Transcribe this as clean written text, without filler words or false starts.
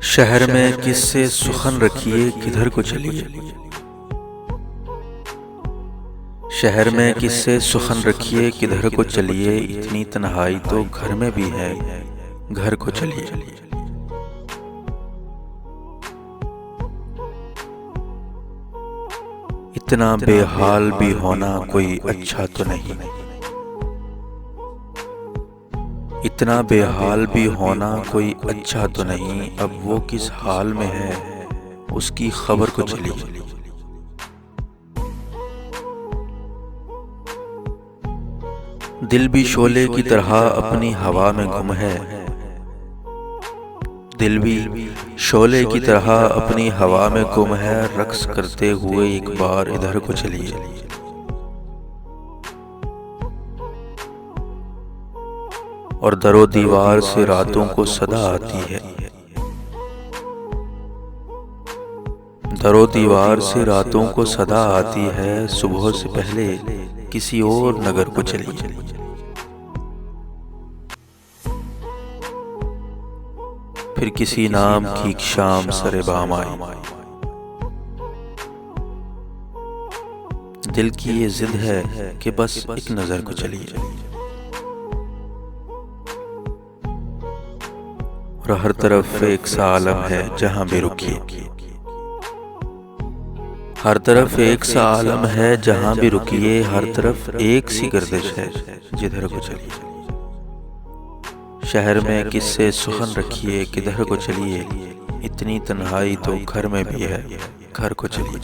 शहर में किससे सुखन रखिए किधर को चलिए। शहर में किससे सुखन रखिए किधर को चलिए। इतनी तन्हाई तो घर में भी है, घर को चलिए। इतना बेहाल भी होना कोई अच्छा तो नहीं। इतना बेहाल भी होना कोई अच्छा तो नहीं। अब वो किस हाल में है उसकी खबर को चलिए। दिल भी शोले की तरह अपनी हवा में गुम है। दिल भी शोले की तरह अपनी हवा में गुम है। रक्स करते हुए एक बार इधर को चलिए। और दरो दीवार से रातों को सदा आती है। दरो दीवार से रातों को सदा आती है। सुबह से पहले किसी और नगर को चलिए। फिर किसी नाम की शाम सरे बाम आई। दिल की ये जिद है कि बस एक नजर को चलिए। और हर तरफ एक सा आलम है जहां भी रुकिए। हर तरफ एक सा आलम है जहां भी रुकिए। हर तरफ एक सी गर्दिश है जिधर को चलिए। शहर में किससे सुखन रखिए किधर को चलिए। इतनी तन्हाई तो घर में भी है, घर को चलिए।